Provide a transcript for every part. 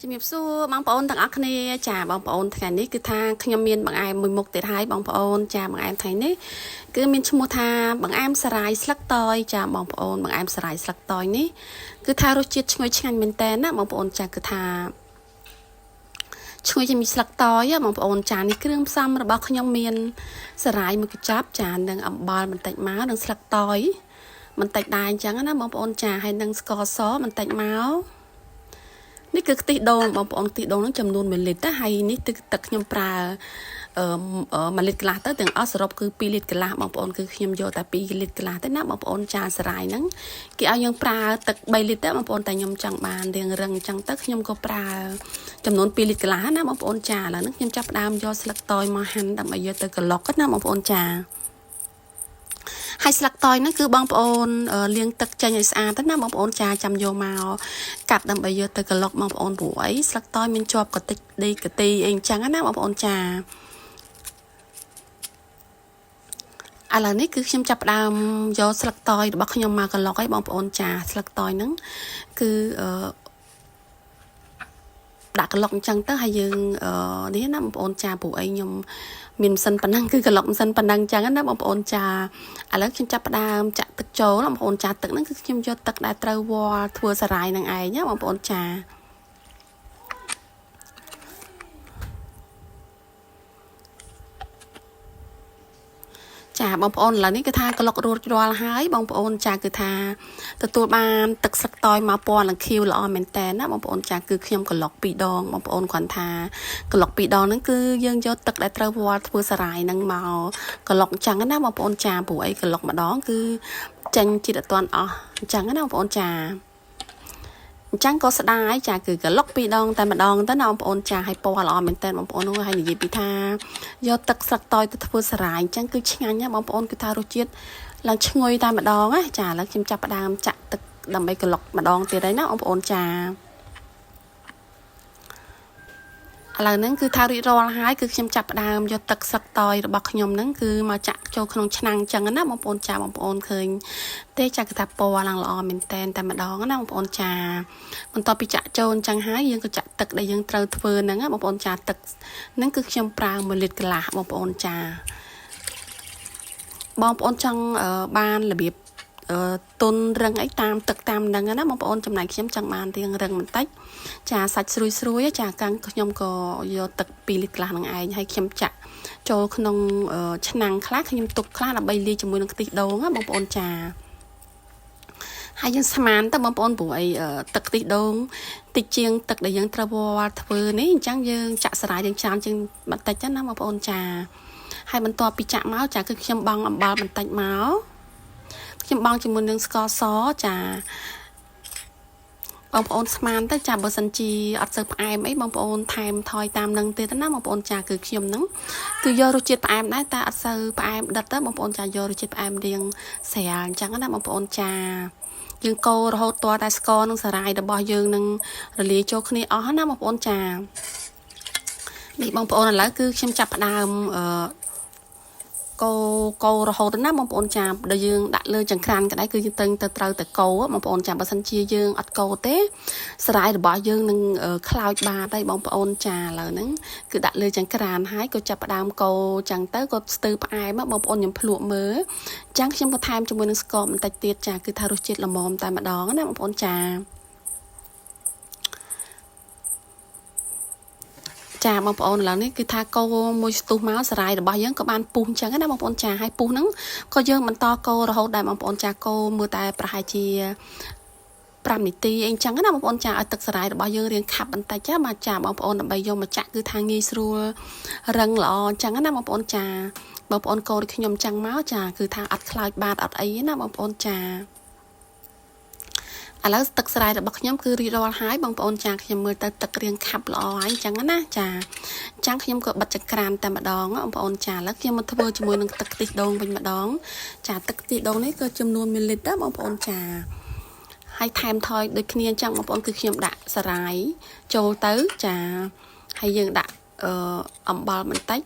ជំរាបសួរបងប្អូនទាំងអស់គ្នាចាបងប្អូនថ្ងៃនេះគឺថាខ្ញុំមានបង្អែមមួយមុខទៀតហើយបងប្អូនចាបង្អែមថ្ងៃនេះគឺមានឈ្មោះថាបង្អែមសារាយស្លឹកតយចាបងប្អូនបង្អែមសារាយស្លឹកតយនេះគឺថារសជាតិឈ្ងុយឆ្ងាញ់មែនតើណាបងប្អូនចាគឺថាឈ្ងុយជាមួយស្លឹកតយបងប្អូនចានេះគ្រឿងផ្សំរបស់ខ្ញុំមានសារាយមួយកញ្ចប់ចានិងអំបិលបន្តិចមកនិងស្លឹកតយបន្តិចដែរអញ្ចឹងណាបងប្អូនចាហើយនិងស្ករសបន្តិចមកនេះគឺខ្ទិះដូងបងប្អូនខ្ទិះដូងនឹងចំនួន1លីត្រហើយនេះទឹកខ្ញុំប្រើ1លីត្រកន្លះទៅទាំងអស់សរុបគឺ2លីត្រកន្លះបងប្អូនគឺខ្ញុំយកតែ2លីត្រកន្លះទេណាបងប្អូនចាសារាយហ្នឹងគេឲ្យយើងប្រើទឹក3លីត្រទេបងប្អូនតែខ្ញុំចង់បានរៀងរឹងអញ្ចឹងទៅខ្ញុំក៏ប្រើចំនួន2លីត្រកន្លះណាបងប្អូនចាឥឡូវហ្នឹងខ្ញុំចាប់ផ្ដើមយកស្លឹកតយមកហាន់ដើម្បីយកទៅក្លុកណាបងប្អូនចាហើយស្លឹកតយហ្នឹងគឺបងប្អូនលាងទឹកចេញឲ្យស្អាតទៅណាបងប្អូនចាចាំយកមកកាត់ដើម្បីយកទៅក្លុកបងប្អូនព្រោះអីស្លឹកតយមានជាប់កតិចដីកទីអីអញ្ចឹងណាបងប្អូនចាឥឡូវនេះគឺខ្ញុំចាប់ផ្ដើមយកស្លឹកតយរបស់ខ្ញុំមកក្លុកឲ្យបងប្អូនចាស្លឹកតយហ្នឹងគឺដាក់ក្លុកអញ្ចឹងទៅហើយយើងនេះណាបងប្អូនចាព្រោះអីខ្ញុំមានម៉ាស៊ីនប៉ុណ្ណឹងគឺក្លុកម៉ាស៊ីនប៉ុណ្ណឹងអញ្ចឹងណាបងប្អូនចាឥឡូវខ្ញុំចាប់ផ្ដើមចាក់ទឹកចូលណាបងប្អូនចាទឹកហ្នឹងគឺខ្ញុំយកទឹកដែលត្រូវវល់ធ្វើសារាយហ្នឹងឯងណាបងប្អូនចាចាបងប្អូនឥឡូវនេះគឺថាក្លុករួចរាល់ហើយបងប្អូនចាគឺថាទទួលបានទឹកស្លឹកតយមកពណ៌លង្ខៀវល្អមែនតើណាបងប្អូនចាគឺខ្ញុំក្លុក2ដងបងប្អូនគ្រាន់ថាក្លុក2ដងហ្នឹងគឺយើងយកទឹកដែលត្រូវវល់ធ្វើសារាយហ្នឹងមកក្លុកអញ្ចឹងណាបងប្អូនចាព្រោះអីក្លុកម្ដងគឺចេញជាតិអត់ទាន់អស់អញ្ចឹងណាបងប្អូនចាអញ្ចឹងក៏ស្ដាយចាគឺក្លុក2ដងតែម្ដងទៅណាបងប្អូនចាឲ្យពណ៌ល្អមែនតើបងប្អូនហើយនិយាយពីថាយកទឹកស្លឹកតយទៅធ្វើសារាយអញ្ចឹងគឺឆ្ងាញ់ណាបងប្អូនគឺថារសជាតិឡើងឈ្ងុយតែម្ដងណាចាឥឡូវខ្ញុំចាប់ផ្ដើមចាក់ទឹកដើម្បីក្លុកម្ដងទៀតហើយណាបងប្អូនចាឥឡូវហ្នឹងគឺថារួចរាល់ហើយគឺខ្ញុំចាប់ផ្ដើមយកទឹកស្លឹកតយរបស់ខ្ញុំហ្នឹងគឺមកចាក់ចូលក្នុងឆ្នាំងអញ្ចឹងណាបងប្អូនចាបងប្អូនឃើញទេចាគឺថាពណ៌ឡើងល្អមែនតែម្ដងណាបងប្អូនចាបន្ទាប់ពីចាក់ចូលអញ្ចឹងហើយយើងក៏ចាក់ទឹកដែលយើងត្រូវធ្វើហ្នឹងណាបងប្អូនចាទឹកហ្នឹងគឺខ្ញុំប្រើ1លីត្រកន្លះបងប្អូនចាបងប្អូនចង់បានរបៀបទុនរឹងអីតាមទឹកតាមហ្នឹងណាបងប្អូនចំណែកខ្ញុំចង់បានរៀងរឹងបន្តិចចាសាច់ស្រួយចាកាំងខ្ញុំក៏យកទឹក2លីត្រកន្លះហ្នឹងឯងហើយខ្ញុំចាក់ចូលក្នុងឆ្នាំងខ្លះខ្ញុំទុកខ្លះដើម្បីលាយជាមួយនឹងខ្ទិះដូងណាបងប្អូនចាហើយយើងស្មានទៅបងប្អូនព្រោះអីទឹកខ្ទិះដូងតិចជាងទឹកដែលយើងត្រូវវល់ធ្វើនេះអញ្ចឹងយើងចាក់សារាយយើងច្រើនជាងបន្តិចណាបងប្អូនចាហើយបន្ទាប់ពីចាក់មកចាគឺខ្ញុំបង់អំបិលបន្តិចមកខ្ញុំបង់ជាមួយនឹងស្ករសចាបងប្អូនស្មានទៅចាបើសិនជាអត់សូវផ្អែមអីបងប្អូនថែមថយតាមនឹងទៀតណាបងប្អូនចាគឺខ្ញុំហ្នឹងគឺយករសជាតិផ្អែមដែរតែអត់សូវផ្អែមដិតទៅបងប្អូនចាយករសជាតិផ្អែមរៀងស្រាលអញ្ចឹងណាបងប្អូនចាយើងកូររហូតទាល់តែស្ករនិងសារាយរបស់យើងនឹងរលាយចូលគ្នាអស់ណាបងប្អូនចានេះបងប្អូនឥឡូវគឺខ្ញុំចាប់ផ្ដើមកូររហូតណាបងប្អូនចាដែលយើងដាក់លើចង្ក្រានក៏ដែរគឺយើងទៅត្រូវតែកូរបងប្អូនចាបើសិនជាយើងអត់កូរទេសារាយរបស់យើងនឹងខ្លោចបាតហើយបងប្អូនចាឥឡូវហ្នឹងគឺដាក់លើចង្ក្រានហើយក៏ចាប់ផ្ដើមកូរចឹងទៅក៏ស្ទើរផ្អែមបងប្អូនខ្ញុំភ្លក់មើលចឹងខ្ញុំក៏ថែមជាមួយនឹងស្ករបន្តិចទៀតចាគឺថារសជាតិល្មមតែម្ដងណាបងប្អូនចាចាបងប្អូនឥឡូវនេះគឺថាកូរមួយស្ទុះមកសារាយរបស់យើងក៏បានពុះអញ្ចឹងណាបងប្អូនចាហើយពុះហ្នឹងក៏យើងបន្តកូររហូតដែរបងប្អូនចាកូរមើលតែប្រហែលជា5នាទីអីអញ្ចឹងណាបងប្អូនចាឲ្យទឹកសារាយរបស់យើងរៀងខាប់បន្តិចចាមកចាបងប្អូនដើម្បីយកមកចាក់គឺថាងាយស្រួលរឹងល្អអញ្ចឹងណាបងប្អូនចាបងប្អូនកូរដូចខ្ញុំអញ្ចឹងមកចាគឺថាអត់ខ្លោចបាតអត់អីណាបងប្អូនចាឥឡូវទឹកស្រាយរបស់ខ្ញុំគឺរីករាល់ហើយបងប្អូនចាខ្ញុំមើលទៅទឹករៀងខាប់ល្អហើយអញ្ចឹងណាចាអញ្ចឹងខ្ញុំក៏បិទចង្ក្រានតែម្ដងបងប្អូនចាឥឡូវខ្ញុំមកធ្វើជាមួយនឹងទឹកខ្ទិះដូងវិញម្ដងចាទឹកខ្ទិះដូងនេះក៏ចំនួន1លីត្រដែរបងប្អូនចាហើយថែមថយដូចគ្នាអញ្ចឹងបងប្អូនគឺខ្ញុំដាក់សារាយចូលទៅចាហើយយើងដាក់អំបិលបន្តិច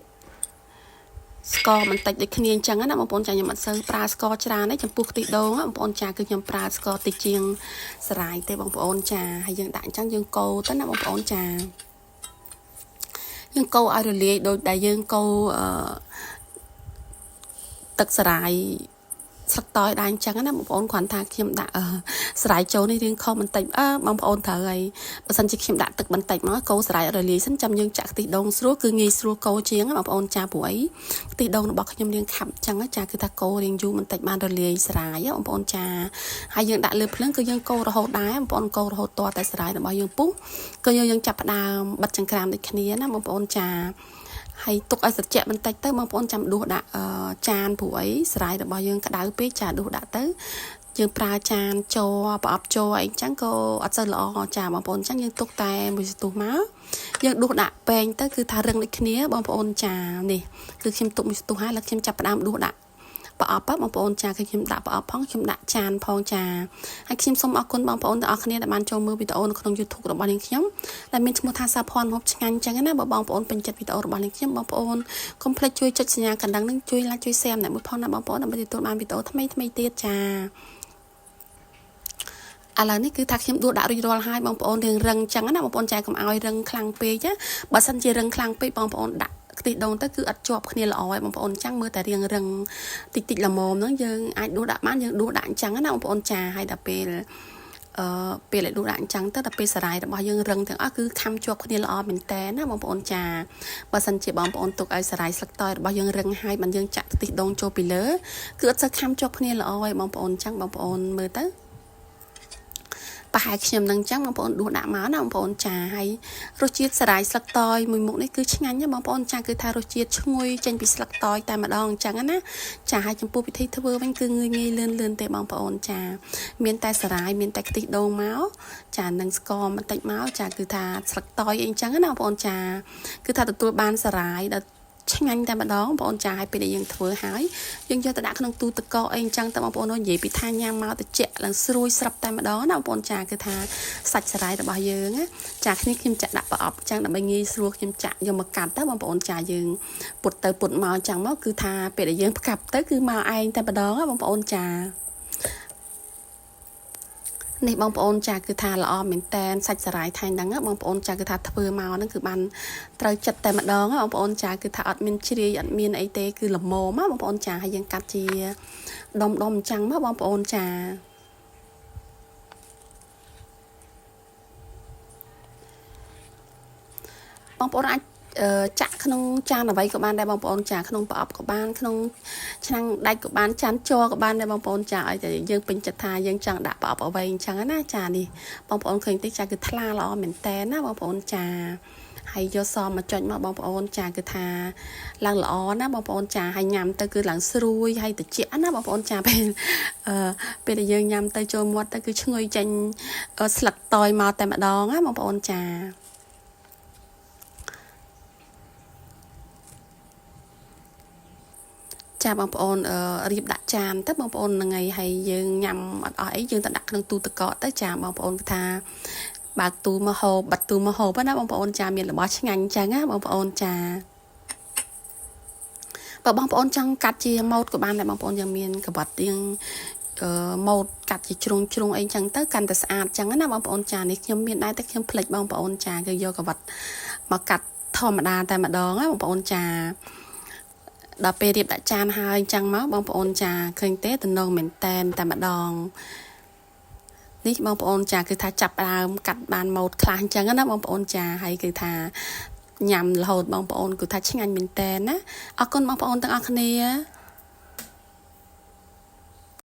ស្ករបន្តិចដូចគ្នាអញ្ចឹងណាបងប្អូនចាខ្ញុំអត់សូវប្រើស្ករច្រើនទេចំពោះខ្ទិះដូងបងប្អូនចាគឺខ្ញុំប្រើស្ករតិចជាងសារាយទេបងប្អូនចាហើយយើងដាក់អញ្ចឹងយើងកូរទៅណាបងប្អូនចាយើងកូរឲ្យរលាយដូចដែលយើងកូរទឹកសារាយស្លឹកតើយដែរអញ្ចឹងណាបងប្អូនគ្រាន់ថាខ្ញុំដាក់ស្រាយចូលនេះរៀងខុសបន្តិចបងប្អូនត្រូវហើយបើសិនជាខ្ញុំដាក់ទឹកបន្តិចមកកូរស្រាយរលាយសិនចាំយើងចាក់ខ្ទិះដូងស្រួលគឺងាយស្រួលកូរជាងបងប្អូនចាព្រោះអីខ្ទិះដូងរបស់ខ្ញុំរៀងខាប់អញ្ចឹងចាគឺថាកូររៀងយូរបន្តិចបានរលាយស្រាយបងប្អូនចាហើយយើងដាក់លើភ្លើងគឺយើងកូររហូតដែរបងប្អូនកូររហូតទាល់តែស្រាយរបស់យើងពុះគឺយើងចាប់ផ្ដើមបិទចង្ក្រានដូចគ្នាណាបងប្អូនចាហើយទុកឲ្យត្រជាក់បន្តិចទៅបងប្អូនចាំដួសដាក់ចានព្រោះអីស្រាយរបស់យើងក្តៅពេកចាដួសដាក់ទៅយើងប្រើចានជ័រប្រអប់ជ័រអីចឹងក៏អត់សូវល្អចាបងប្អូនចឹងយើងទុកតែមួយស្ទុះមកយើងដួសដាក់ពែងទៅគឺថារឹងដូចគ្នាបងប្អូនចានេះគឺខ្ញុំទុកមួយស្ទុះហើយแล้วខ្ញុំចាប់ផ្ដើមដួសដាក់ប្រអប់បងប្អូនចាគឺខ្ញុំដាក់ប្រអប់ផងខ្ញុំដាក់ចានផងចាហើយខ្ញុំសូមអរគុណបងប្អូនទាំងអស់គ្នាដែលបានចូលមើលវីដេអូនៅក្នុង YouTube របស់នាងខ្ញុំដែលមានឈ្មោះថាសាផាន់ហូបឆ្ងាញ់ចឹងណាបើបងប្អូនពេញចិត្តវីដេអូរបស់នាងខ្ញុំបងប្អូនកុំភ្លេចជួយចុចសញ្ញាកណ្ដឹងនិងជួយ like ជួយ share អ្នកមួយផងណាបងប្អូនដើម្បីទទួលបានវីដេអូថ្មីៗទៀតចាឥឡូវនេះគឺថាខ្ញុំដួសដាក់រួចរាល់ហើយបងប្អូនរៀងរឹងចឹងណាបងប្អូនចែកកុំឲ្យរឹងខ្លាំងពេកណាបើសិនជារឹងខ្លាំងពេកបងប្អូនដាក់ខ្ទិះដូងទៅគឺអត់ជាប់គ្នាល្អហើយបងប្អូនចឹងមើលតែរៀងរឹងតិចល្មមហ្នឹងយើងអាចដួសដាក់បានយើងដួសដាក់អញ្ចឹងណាបងប្អូនចាហើយដល់ពេលពេលឲ្យដួសដាក់អញ្ចឹងទៅដល់ពេលសារាយរបស់យើងរឹងទាំងអស់គឺខំជាប់គ្នាល្អមែនតើណាបងប្អូនចាបើសិនជាបងប្អូនទុកឲ្យសារាយស្លឹកតើយរបស់យើងរឹងហើយបានយើងចាក់ខ្ទិះដូងចូលពីលើគឺអត់សូវខំជាប់គ្នាល្អហើយបងប្អូនចឹងបងប្អូនមើលទៅប្រហែលខ្ញុំនឹងចឹងបងប្អូនដួសដាក់មកណាបងប្អូនចាហើយរសជាតិសារាយស្លឹកតើយមួយមុខនេះគឺឆ្ងាញ់ណាបងប្អូនចាគឺថារសជាតិឈ្ងុយចេញពីស្លឹកតើយតែម្ដងអញ្ចឹងណាចាហើយចំពោះវិធីធ្វើវិញគឺងាយលឿនទេបងប្អូនចាមានតែសារាយមានតែខ្ទិះដូងមកចានឹងស្ករបន្តិចមកចាគឺថាស្លឹកតើយអីអញ្ចឹងណាបងប្អូនចាគឺថាទទួលបានសារាយដល់ឆ្ងាញ់តែម្ដងបងប្អូនចាឲ្យពេលដែលយើងធ្វើហើយយើងយកទៅដាក់ក្នុងទូទឹកកកអីអញ្ចឹងតែបងប្អូននិយាយពីថាញ៉ាំមកត្រជាក់ឡើងស្រួយស្រាប់តែម្ដងណាបងប្អូនចាគឺថាសាច់សារាយរបស់យើងណាចាខ្ញុំចាក់ដាក់ប្រអប់អញ្ចឹងដើម្បីងាយស្រួលខ្ញុំចាក់យកមកកាត់ទៅបងប្អូនចាយើងពុតទៅពុតមកអញ្ចឹងមកគឺថាពេលដែលយើងផ្កាប់ទៅគឺមកឯងតែម្ដងណាបងប្អូនចានេះបងប្អូនចាគឺថាល្អមែនតែនសាច់សារាយថៃហ្នឹងបងប្អូនចាគឺថាធ្វើមកហ្នឹងគឺបានត្រូវចិត្តតែម្ដងបងប្អូនចាគឺថាអត់មានជ្រាយអត់មានអីទេគឺល្មមបងប្អូនចាហើយយើងកាត់ជាដុំអញ្ចឹងមកបងប្អូនចាបងប្អូនអាចចាក់ក្នុងចានអ្វីក៏បានដែរបងប្អូនចាក្នុងប្រអប់ក៏បានក្នុងឆ្នាំងដាច់ក៏បានចានជ័រក៏បានដែរបងប្អូនចាឲ្យតែយើងពេញចិត្តថាយើងចង់ដាក់ប្រអប់អ្វីអញ្ចឹងណាចានេះបងប្អូនឃើញទេចាគឺថ្លាល្អមែនតើណាបងប្អូនចាហើយយកសមមកចុចមកបងប្អូនចាគឺថាឡើងល្អណាបងប្អូនចាហើយញ៉ាំទៅគឺឡើងស្រួយហើយត្រជាក់ណាបងប្អូនចាពេលដែលយើងញ៉ាំទៅចូលមាត់ទៅគឺឈ្ងុយចេញស្លឹកតើយមកតែម្ដងណាបងប្អូនចាចាបងប្អូនរៀបដាក់ចានទៅបងប្អូនហ្នឹងហើយយើងញ៉ាំអត់អស់អីយើងទៅដាក់ក្នុងទូទឹកកកទៅចាបងប្អូនថាបើកទូមកហូបបាត់ទូមកហូបណាបងប្អូនចាមានរបស់ឆ្ងាញ់អញ្ចឹងណាបងប្អូនចាបើបងប្អូនចង់កាត់ជាម៉ូតក៏បានដែរបងប្អូនយើងមានកបាត់យើងម៉ូតកាត់ជាជ្រុងអីចឹងទៅកាន់តែស្អាតចឹងណាបងប្អូនចានេះខ្ញុំមានដែរតែខ្ញុំភ្លេចបងប្អូនចាគឺយកកបាត់មកកាត់ធម្មតាតែម្ដងណាបងប្អូនចាដល់ពេលរៀបដាក់ចានហើយអញ្ចឹងមកបងប្អូនចាឃើញទេតំណងមែនតែម្ដងនេះបងប្អូនចាគឺថាចាប់ដើមកាត់បានម៉ូតខ្លះអញ្ចឹងណាបងប្អូនចាហើយគឺថាញ៉ាំរហូតបងប្អូនគឺថាឆ្ងាញ់មែនតែនណាអរគុណបងប្អូនទាំងអស់គ្នា